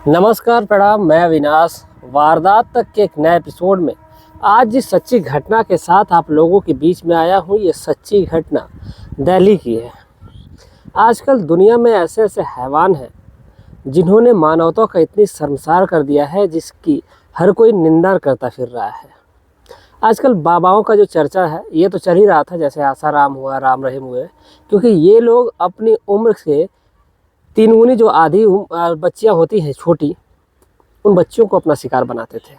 नमस्कार, प्रणाम। मैं अविनाश वारदात तक के एक नए एपिसोड में आज जिस सच्ची घटना के साथ आप लोगों के बीच में आया हूँ, ये सच्ची घटना दिल्ली की है। आजकल दुनिया में ऐसे ऐसे हैवान हैं जिन्होंने मानवता का इतनी शर्मसार कर दिया है जिसकी हर कोई निंदा करता फिर रहा है। आजकल बाबाओं का जो चर्चा है ये तो चल ही रहा था, जैसे आसाराम हुआ, राम रहीम हुए, क्योंकि ये लोग अपनी उम्र से तीन गुनी जो आधी बच्चियां होती हैं छोटी, उन बच्चियों को अपना शिकार बनाते थे।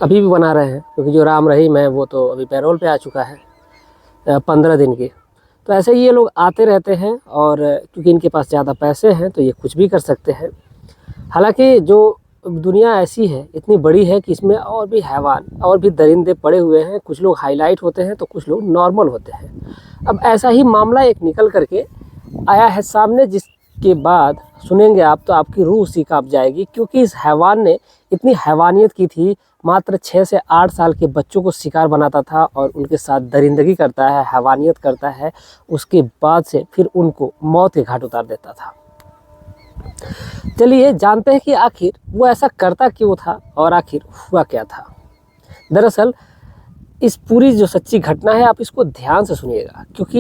अभी भी बना रहे हैं, क्योंकि जो राम रहीम है वो तो अभी पैरोल पे आ चुका है 15 दिन की। तो ऐसे ही ये लोग आते रहते हैं और क्योंकि इनके पास ज़्यादा पैसे हैं तो ये कुछ भी कर सकते हैं। हालांकि जो दुनिया ऐसी है, इतनी बड़ी है कि इसमें और भी हैवान और भी दरिंदे पड़े हुए हैं। कुछ लोग हाईलाइट होते हैं तो कुछ लोग नॉर्मल होते हैं। अब ऐसा ही मामला एक निकल करके आया है सामने, जिसके बाद सुनेंगे आप तो आपकी रूह सी कांप जाएगी, क्योंकि इस हैवान ने इतनी हैवानियत की थी। मात्र 6 से 8 साल के बच्चों को शिकार बनाता था और उनके साथ दरिंदगी करता है, हैवानियत करता है। उसके बाद से फिर उनको मौत के घाट उतार देता था। चलिए जानते हैं कि आखिर वो ऐसा करता क्यों था और आखिर हुआ क्या था। दरअसल इस पूरी जो सच्ची घटना है, आप इसको ध्यान से सुनिएगा, क्योंकि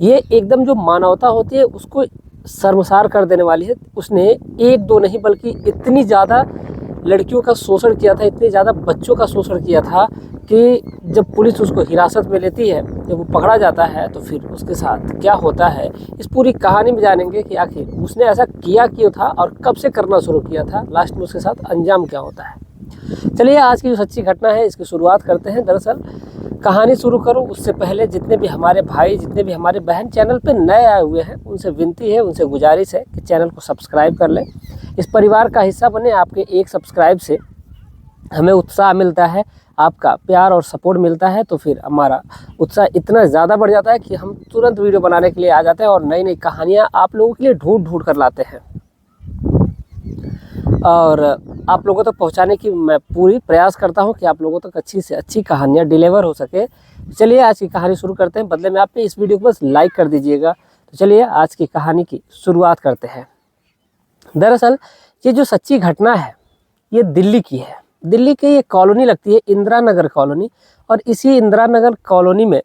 ये एकदम जो मानवता होती है उसको शर्मसार कर देने वाली है। उसने एक दो नहीं बल्कि इतनी ज़्यादा लड़कियों का शोषण किया था, इतने ज़्यादा बच्चों का शोषण किया था कि जब पुलिस उसको हिरासत में लेती है, जब वो पकड़ा जाता है तो फिर उसके साथ क्या होता है, इस पूरी कहानी में जानेंगे कि आखिर उसने ऐसा किया क्यों था और कब से करना शुरू किया था, लास्ट में उसके साथ अंजाम क्या होता है। चलिए आज की जो सच्ची घटना है इसकी शुरुआत करते हैं। दरअसल कहानी शुरू करूं उससे पहले जितने भी हमारे भाई, जितने भी हमारे बहन चैनल पे नए आए हुए हैं, उनसे विनती है, उनसे गुजारिश है कि चैनल को सब्सक्राइब कर लें, इस परिवार का हिस्सा बने। आपके एक सब्सक्राइब से हमें उत्साह मिलता है, आपका प्यार और सपोर्ट मिलता है, तो फिर हमारा उत्साह इतना ज़्यादा बढ़ जाता है कि हम तुरंत वीडियो बनाने के लिए आ जाते हैं और नई नई कहानियाँ आप लोगों के लिए ढूंढ कर लाते हैं और आप लोगों तक पहुंचाने की मैं पूरी प्रयास करता हूं कि आप लोगों तक अच्छी से अच्छी कहानियां डिलीवर हो सके। चलिए आज की कहानी शुरू करते हैं। बदले में आप इस वीडियो को बस लाइक कर दीजिएगा। तो चलिए आज की कहानी की शुरुआत करते हैं। दरअसल ये जो सच्ची घटना है ये दिल्ली की है। दिल्ली की एक कॉलोनी लगती है, इंदिरा नगर कॉलोनी, और इसी इंदिरा नगर कॉलोनी में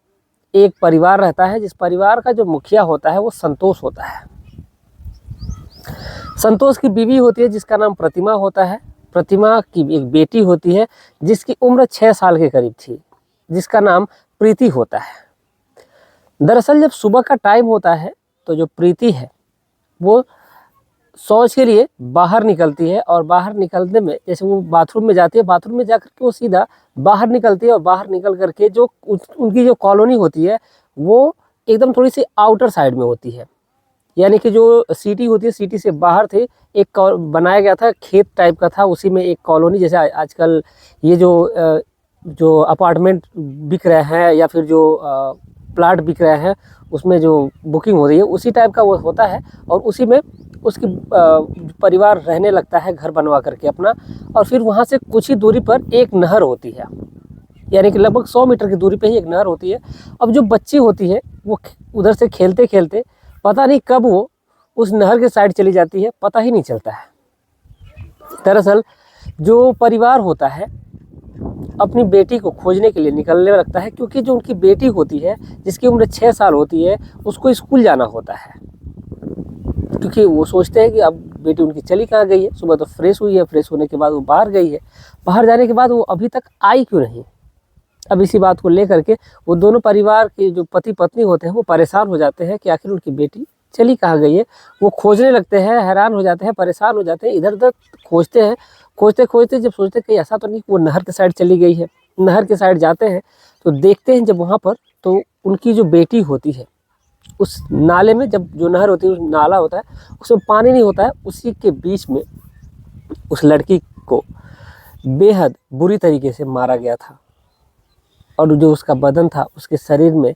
एक परिवार रहता है, जिस परिवार का जो मुखिया होता है वो संतोष होता है। संतोष की बीवी होती है जिसका नाम प्रतिमा होता है। प्रतिमा की एक बेटी होती है जिसकी उम्र 6 साल के करीब थी, जिसका नाम प्रीति होता है। दरअसल जब सुबह का टाइम होता है तो जो प्रीति है वो शौच के लिए बाहर निकलती है, और बाहर निकलने में जैसे वो बाथरूम में जाती है, बाथरूम में जाकर के वो सीधा बाहर निकलती है, और बाहर निकल करके जो उनकी जो कॉलोनी होती है वो एकदम थोड़ी सी आउटर साइड में होती है। यानी कि जो सिटी होती है, सिटी से बाहर थे, एक बनाया गया था, खेत टाइप का था, उसी में एक कॉलोनी, जैसे आजकल ये जो अपार्टमेंट बिक रहे हैं या फिर जो प्लाट बिक रहे हैं उसमें जो बुकिंग हो रही है उसी टाइप का वो होता है। और उसी में उसकी परिवार रहने लगता है, घर बनवा करके अपना। और फिर वहाँ से कुछ ही दूरी पर एक नहर होती है, यानी कि लगभग 100 मीटर की दूरी पे ही एक नहर होती है। अब जो बच्ची होती है वो उधर से खेलते खेलते पता नहीं कब वो उस नहर के साइड चली जाती है, पता ही नहीं चलता है। दरअसल जो परिवार होता है अपनी बेटी को खोजने के लिए निकलने लगता है, क्योंकि जो उनकी बेटी होती है जिसकी उम्र 6 साल होती है उसको स्कूल जाना होता है। क्योंकि वो सोचते हैं कि अब बेटी उनकी चली कहाँ गई है, सुबह तो फ्रेश हुई है, फ्रेश होने के बाद वो बाहर गई है, बाहर जाने के बाद वो अभी तक आई क्यों नहीं। अब इसी बात को लेकर के वो दोनों परिवार के जो पति पत्नी होते हैं वो परेशान हो जाते हैं कि आखिर उनकी बेटी चली कहाँ गई है। वो खोजने लगते हैं, हैरान हो जाते हैं, परेशान हो जाते हैं, इधर उधर खोजते हैं। खोजते खोजते जब सोचते हैं कि ऐसा तो नहीं वो नहर के साइड चली गई है, नहर के साइड जाते हैं तो देखते हैं जब वहाँ पर तो उनकी जो बेटी होती है उस नाले में, जब जो नहर होती है उस नाला होता है उसमें पानी नहीं होता है, उसी के बीच में उस लड़की को बेहद बुरी तरीके से मारा गया था। और जो उसका बदन था, उसके शरीर में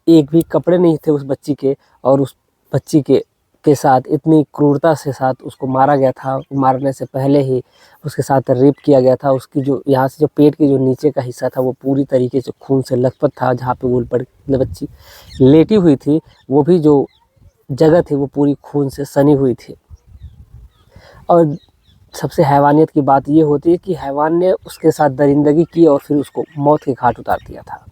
एक भी कपड़े नहीं थे उस बच्ची के, और उस बच्ची के साथ इतनी क्रूरता से साथ उसको मारा गया था। मारने से पहले ही उसके साथ रेप किया गया था। उसकी जो यहाँ से जो पेट के जो नीचे का हिस्सा था वो पूरी तरीके से खून से लथपथ था। जहाँ पे वो बच्ची लेटी हुई थी वो भी जो जगह थी वो पूरी खून से सनी हुई थी। और सबसे हैवानियत की बात ये होती है कि हैवान ने उसके साथ दरिंदगी की और फिर उसको मौत के घाट उतार दिया था।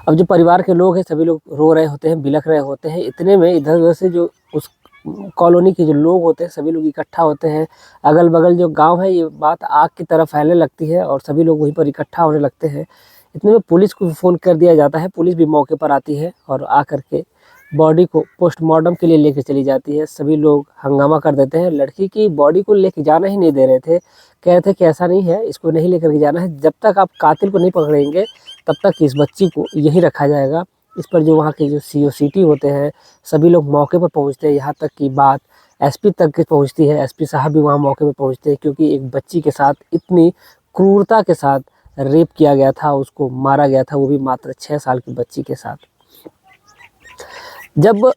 अब जो परिवार के लोग हैं सभी लोग रो रहे होते हैं, बिलख रहे होते हैं। इतने में इधर उधर से जो उस कॉलोनी के जो लोग होते हैं सभी लोग इकट्ठा होते हैं। अगल बगल जो गांव है ये बात आग की तरह फैलने लगती है और सभी लोग वहीं पर इकट्ठा होने लगते हैं। इतने में पुलिस को फ़ोन कर दिया जाता है। पुलिस भी मौके पर आती है और आकर के बॉडी को पोस्टमार्टम के लिए लेकर चली जाती है। सभी लोग हंगामा कर देते हैं। लड़की की बॉडी को लेकर जाना ही नहीं दे रहे थे, कह रहे थे कि ऐसा नहीं है, इसको नहीं लेकर के जाना है, जब तक आप कातिल को नहीं पकड़ेंगे तब तक इस बच्ची को यहीं रखा जाएगा। इस पर जो वहाँ के जो COCT होते हैं सभी लोग मौके पर पहुँचते हैं। यहाँ तक की बात SP तक की पहुँचती है। SP साहब भी वहाँ मौके पर पहुँचते हैं क्योंकि एक बच्ची के साथ इतनी क्रूरता के साथ रेप किया गया था, उसको मारा गया था, वो भी मात्र 6 साल की बच्ची के साथ। जब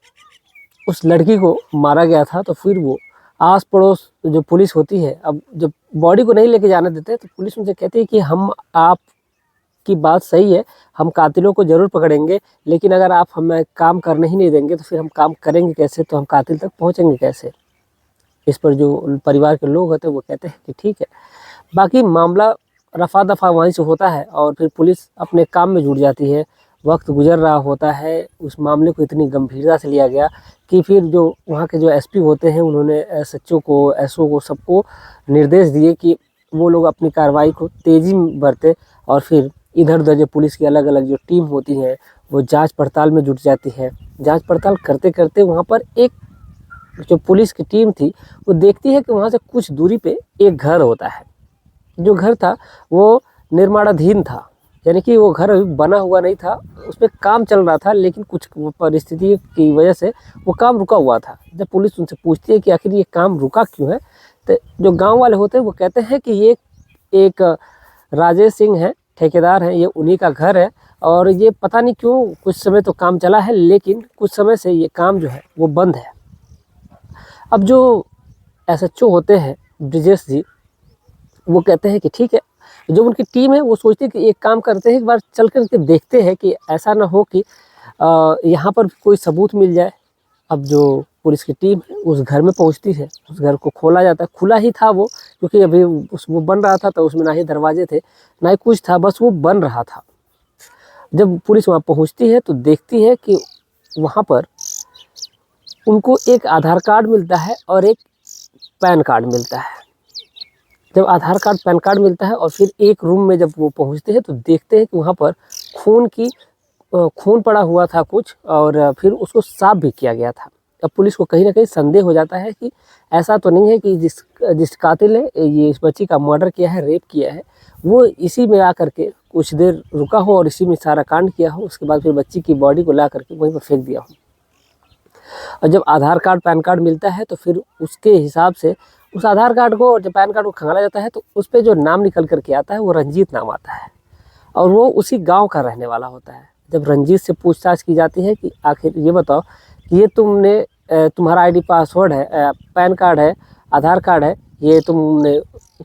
उस लड़की को मारा गया था तो फिर वो आस पड़ोस जो पुलिस होती है, अब जब बॉडी को नहीं लेके जाने देते तो पुलिस उनसे कहती है कि हम आपकी बात सही है, हम कातिलों को ज़रूर पकड़ेंगे, लेकिन अगर आप हमें काम करने ही नहीं देंगे तो फिर हम काम करेंगे कैसे, तो हम कातिल तक पहुंचेंगे कैसे। इस पर जो परिवार के लोग होते हैं वो कहते हैं कि ठीक है। बाकी मामला रफा दफा वहीं से होता है और फिर पुलिस अपने काम में जुट जाती है। वक्त गुजर रहा होता है, उस मामले को इतनी गंभीरता से लिया गया कि फिर जो वहाँ के जो SP होते हैं उन्होंने SHO को, SO को, सबको निर्देश दिए कि वो लोग अपनी कार्रवाई को तेज़ी में बरते और फिर इधर उधर जो पुलिस की अलग अलग जो टीम होती है वो जांच पड़ताल में जुट जाती है। जांच पड़ताल करते करते वहाँ पर एक जो पुलिस की टीम थी वो देखती है कि वहाँ से कुछ दूरी पे एक घर होता है। जो घर था वो निर्माणाधीन था, यानी कि वो घर अभी बना हुआ नहीं था, उसमें काम चल रहा था, लेकिन कुछ परिस्थिति की वजह से वो काम रुका हुआ था। जब पुलिस उनसे पूछती है कि आखिर ये काम रुका क्यों है, तो जो गांव वाले होते हैं वो कहते हैं कि ये एक राजेश सिंह है, ठेकेदार हैं, ये उन्हीं का घर है और ये पता नहीं क्यों कुछ समय तो काम चला है, लेकिन कुछ समय से ये काम जो है वो बंद है। अब जो SHO होते हैं ब्रिजेश जी, वो कहते हैं कि ठीक है। जो उनकी टीम है वो सोचती है कि एक काम करते हैं, एक बार चल कर के देखते हैं कि ऐसा ना हो कि यहाँ पर कोई सबूत मिल जाए। अब जो पुलिस की टीम है उस घर में पहुँचती है, उस घर को खोला जाता है। खुला ही था वो, क्योंकि अभी वो बन रहा था, तो उसमें ना ही दरवाजे थे ना ही कुछ था, बस वो बन रहा था। जब पुलिस वहाँ पहुँचती है तो देखती है कि वहाँ पर उनको एक आधार कार्ड मिलता है और एक पैन कार्ड मिलता है। जब आधार कार्ड, पैन कार्ड मिलता है और फिर एक रूम में जब वो पहुंचते हैं तो देखते हैं कि वहाँ पर खून पड़ा हुआ था कुछ, और फिर उसको साफ भी किया गया था। अब पुलिस को कहीं ना कहीं संदेह हो जाता है कि ऐसा तो नहीं है कि जिस कातिल ने ये इस बच्ची का मर्डर किया है, रेप किया है, वो इसी में आकर के कुछ देर रुका हो और इसी में सारा कांड किया हो, उसके बाद फिर बच्ची की बॉडी को ला करके वहीं पर फेंक दिया हो। और जब आधार कार्ड, पैन कार्ड मिलता है तो फिर उसके हिसाब से उस आधार कार्ड को और जब पैन कार्ड को खंगाला जाता है तो उस पर जो नाम निकल करके आता है वो रंजीत नाम आता है और वो उसी गांव का रहने वाला होता है। जब रंजीत से पूछताछ की जाती है कि आखिर ये बताओ कि ये तुम्हारा ID पासवर्ड है, पैन कार्ड है, आधार कार्ड है, ये तुमने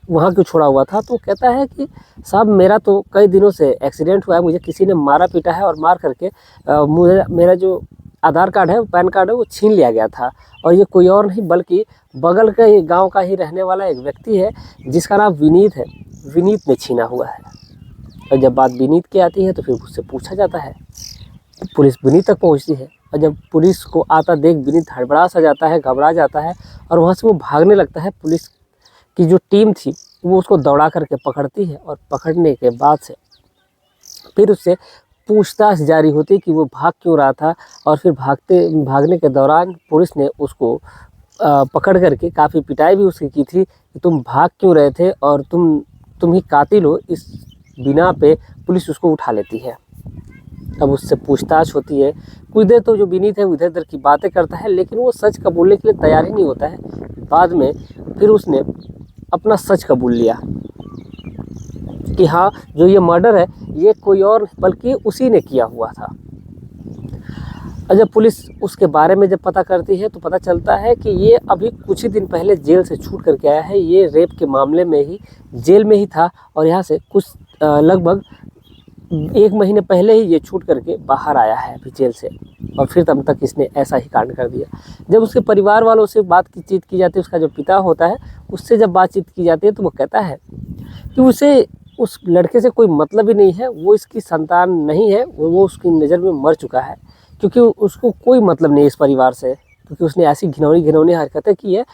वहाँ क्यों छोड़ा हुआ था, तो कहता है कि साहब मेरा तो कई दिनों से एक्सीडेंट हुआ है, मुझे किसी ने मारा पीटा है और मार करके मेरा जो आधार कार्ड है, पैन कार्ड है, वो छीन लिया गया था और ये कोई और नहीं बल्कि बगल का ही गांव का ही रहने वाला एक व्यक्ति है जिसका नाम विनीत है, विनीत ने छीना हुआ है। और जब बात विनीत की आती है तो फिर उससे पूछा जाता है, पुलिस विनीत तक पहुंचती है और जब पुलिस को आता देख विनीत हड़बड़ा सा जाता है, घबरा जाता है और वहाँ से वो भागने लगता है। पुलिस की जो टीम थी वो उसको दौड़ा करके पकड़ती है और पकड़ने के बाद से फिर उससे पूछताछ जारी होती कि वो भाग क्यों रहा था और फिर भागने के दौरान पुलिस ने उसको पकड़ करके काफ़ी पिटाई भी उसकी की थी कि तुम भाग क्यों रहे थे और तुम ही कातिल हो। इस बिना पे पुलिस उसको उठा लेती है। अब उससे पूछताछ होती है। कुछ देर तो जो विनीत है वो इधर उधर की बातें करता है, लेकिन वो सच कबूलने के लिए तैयार ही नहीं होता है। बाद में फिर उसने अपना सच कबूल लिया कि हाँ, जो ये मर्डर है ये कोई और बल्कि उसी ने किया हुआ था। और जब पुलिस उसके बारे में जब पता करती है तो पता चलता है कि ये अभी कुछ ही दिन पहले जेल से छूट करके आया है। ये रेप के मामले में ही जेल में ही था और यहाँ से कुछ लगभग 1 महीने पहले ही ये छूट करके बाहर आया है अभी जेल से, और फिर तब तक इसने ऐसा ही कांड कर दिया। जब उसके परिवार वालों से बातचीत की जाती है, उसका जो पिता होता है उससे जब बातचीत की जाती है तो वो कहता है कि उसे उस लड़के से कोई मतलब ही नहीं है, वो इसकी संतान नहीं है, वो उसकी नज़र में मर चुका है, क्योंकि उसको कोई मतलब नहीं है इस परिवार से, क्योंकि उसने ऐसी घिनौनी हरकतें की है।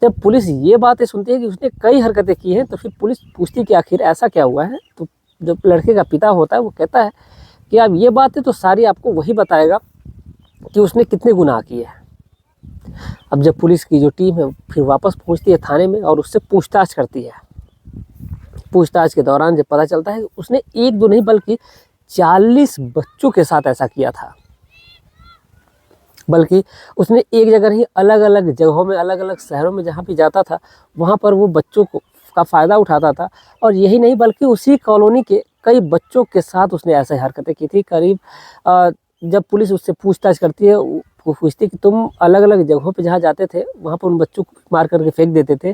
जब पुलिस ये बातें सुनती है कि उसने कई हरकतें की हैं, तो फिर पुलिस पूछती कि आखिर ऐसा क्या हुआ है। तो जब लड़के का पिता होता है वो कहता है कि अब ये बातें तो सारी आपको वही बताएगा कि उसने कितने गुनाह किए हैं। अब जब पुलिस की जो टीम है फिर वापस पहुंचती है थाने में और उससे पूछताछ करती है। पूछताछ के दौरान जब पता चलता है कि उसने 1-2 नहीं बल्कि 40 बच्चों के साथ ऐसा किया था, बल्कि उसने एक जगह नहीं, अलग अलग जगहों में, अलग अलग शहरों में जहाँ भी जाता था वहाँ पर वो बच्चों को का फ़ायदा उठाता था। और यही नहीं बल्कि उसी कॉलोनी के कई बच्चों के साथ उसने ऐसे हरकतें की थी। करीब जब पुलिस उससे पूछताछ करती है, वो पूछती कि तुम अलग अलग जगहों पे जहाँ जाते थे वहाँ पर उन बच्चों को मार करके फेंक देते थे,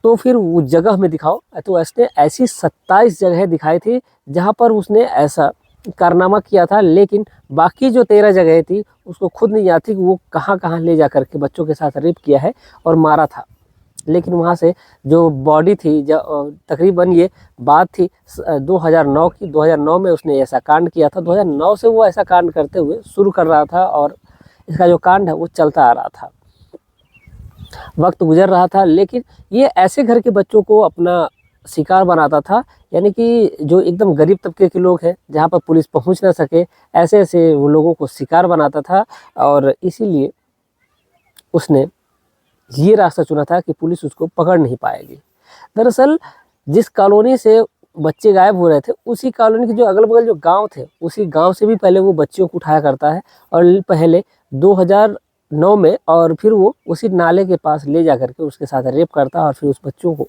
तो फिर वो जगह में दिखाओ। तो उसने ऐसी 27 जगह दिखाई थी जहाँ पर उसने ऐसा कारनामा किया था, लेकिन बाकी जो 13 जगह थी उसको खुद नहीं याद थी कि वो कहाँ कहाँ ले जा करके बच्चों के साथ रेप किया है और मारा था। लेकिन वहाँ से जो बॉडी थी, तकरीबन ये बात थी 2009 की, 2009 में उसने ऐसा कांड किया था। 2009 से वो ऐसा कांड करते हुए शुरू कर रहा था और इसका जो कांड है वो चलता आ रहा था। वक्त गुजर रहा था, लेकिन ये ऐसे घर के बच्चों को अपना शिकार बनाता था, यानी कि जो एकदम गरीब तबके के लोग हैं जहाँ पर पुलिस पहुँच ना सके, ऐसे ऐसे वो लोगों को शिकार बनाता था। और इसीलिए उसने ये रास्ता चुना था कि पुलिस उसको पकड़ नहीं पाएगी। दरअसल जिस कॉलोनी से बच्चे गायब हो रहे थे, उसी कॉलोनी के जो अगल बगल जो गांव थे, उसी गांव से भी पहले वो बच्चियों को उठाया करता है। और पहले 2009 में और फिर वो उसी नाले के पास ले जा करके उसके साथ रेप करता और फिर उस बच्चों को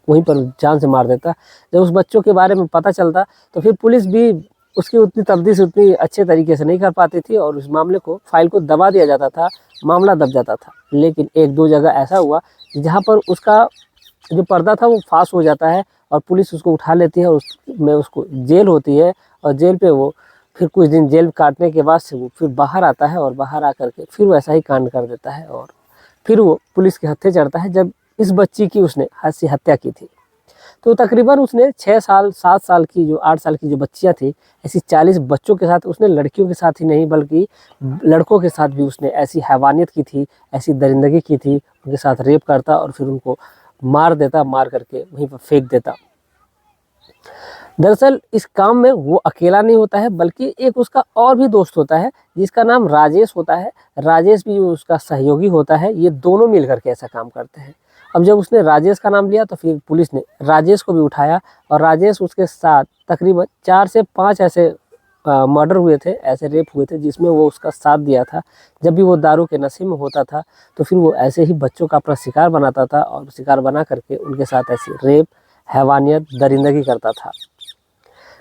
वहीं पर जान से मार देता। जब उस बच्चों के बारे में पता चलता तो फिर पुलिस भी उसकी उतनी तफ्तीश उतनी अच्छे तरीके से नहीं कर पाती थी और उस मामले को, फाइल को दबा दिया जाता था, मामला दब जाता था। लेकिन 1-2 जगह ऐसा हुआ जहाँ पर उसका जो पर्दा था वो फाश हो जाता है और पुलिस उसको उठा लेती है और उसमें उसको जेल होती है। और जेल पे वो फिर कुछ दिन जेल काटने के बाद से वो फिर बाहर आता है और बाहर आकर के फिर वो ऐसा ही कांड कर देता है और फिर वो पुलिस के हत्थे चढ़ता है जब इस बच्ची की उसने हाथ से हत्या की थी। तो तकरीबन उसने 6 साल 7 साल की जो 8 साल की जो बच्चियां थी, ऐसी 40 बच्चों के साथ उसने, लड़कियों के साथ ही नहीं बल्कि लड़कों के साथ भी उसने ऐसी हैवानियत की थी, ऐसी दरिंदगी की थी। उनके साथ रेप करता और फिर उनको मार देता, मार करके वहीं पर फेंक देता। दरअसल इस काम में वो अकेला नहीं होता है बल्कि एक उसका और भी दोस्त होता है जिसका नाम राजेश होता है। राजेश भी उसका सहयोगी होता है। ये दोनों मिल करके ऐसा काम करते हैं। अब जब उसने राजेश का नाम लिया तो फिर पुलिस ने राजेश को भी उठाया और राजेश उसके साथ तकरीबन 4 से 5 ऐसे मर्डर हुए थे, ऐसे रेप हुए थे जिसमें वो उसका साथ दिया था। जब भी वो दारू के नशे में होता था तो फिर वो ऐसे ही बच्चों का अपना शिकार बनाता था और शिकार बना करके उनके साथ ऐसी रेप, हैवानियत, दरिंदगी करता था।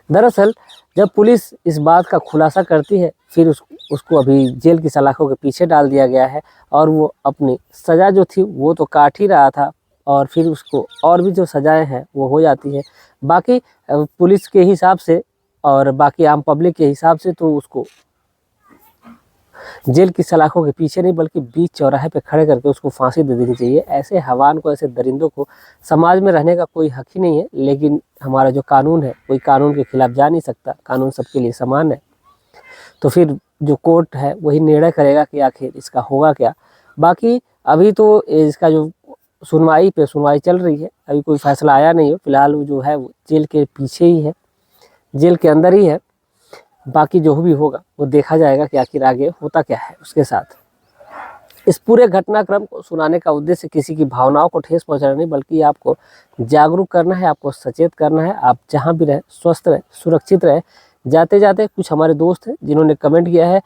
दरअसल जब पुलिस इस बात का खुलासा करती है फिर उसको अभी जेल की सलाखों के पीछे डाल दिया गया है और वो अपनी सज़ा जो थी वो तो काट ही रहा था और फिर उसको और भी जो सज़ाएं हैं वो हो जाती है। बाकी पुलिस के हिसाब से और बाकी आम पब्लिक के हिसाब से तो उसको जेल की सलाखों के पीछे नहीं बल्कि बीच चौराहे पे खड़े करके उसको फांसी दे देनी चाहिए। ऐसे हैवान को, ऐसे दरिंदों को समाज में रहने का कोई हक ही नहीं है। लेकिन हमारा जो कानून है, कोई कानून के खिलाफ जा नहीं सकता, कानून सबके लिए समान है। तो फिर जो कोर्ट है वही निर्णय करेगा कि आखिर इसका होगा क्या। बाकी अभी तो इसका जो सुनवाई चल रही है, अभी कोई फैसला आया नहीं है। फिलहाल वो जो है वो जेल के पीछे ही है, जेल के अंदर ही है। बाकी जो भी होगा वो देखा जाएगा कि आखिर आगे होता क्या है उसके साथ। इस पूरे घटनाक्रम को सुनाने का उद्देश्य किसी की भावनाओं को ठेस पहुंचाना नहीं बल्कि आपको जागरूक करना है, आपको सचेत करना है। आप जहां भी रहें स्वस्थ रहें, सुरक्षित रहें। जाते जाते कुछ हमारे दोस्त हैं जिन्होंने कमेंट किया है।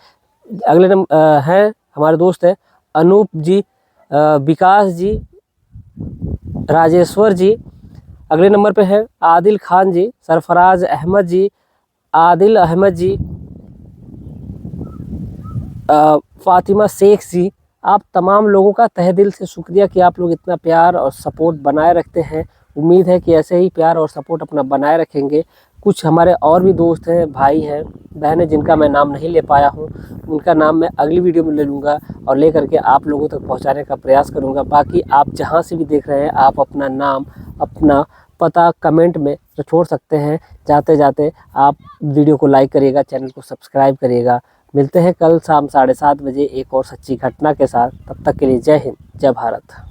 अगले हैं हमारे दोस्त हैं अनूप जी, विकास जी, राजेश्वर जी। अगले नंबर पे है आदिल खान जी, सरफराज अहमद जी, आदिल अहमद जी, फातिमा शेख जी। आप तमाम लोगों का तहे दिल से शुक्रिया कि आप लोग इतना प्यार और सपोर्ट बनाए रखते हैं। उम्मीद है कि ऐसे ही प्यार और सपोर्ट अपना बनाए रखेंगे। कुछ हमारे और भी दोस्त हैं, भाई हैं, बहन हैं, जिनका मैं नाम नहीं ले पाया हूँ, उनका नाम मैं अगली वीडियो में ले लूँगा और ले करके आप लोगों तक पहुँचाने का प्रयास करूँगा। बाकी आप जहाँ से भी देख रहे हैं, आप अपना नाम, अपना पता कमेंट में छोड़ सकते हैं। जाते जाते आप वीडियो को लाइक करिएगा, चैनल को सब्सक्राइब करिएगा। मिलते हैं कल शाम 7:30 बजे एक और सच्ची घटना के साथ। तब तक के लिए जय हिंद, जय भारत।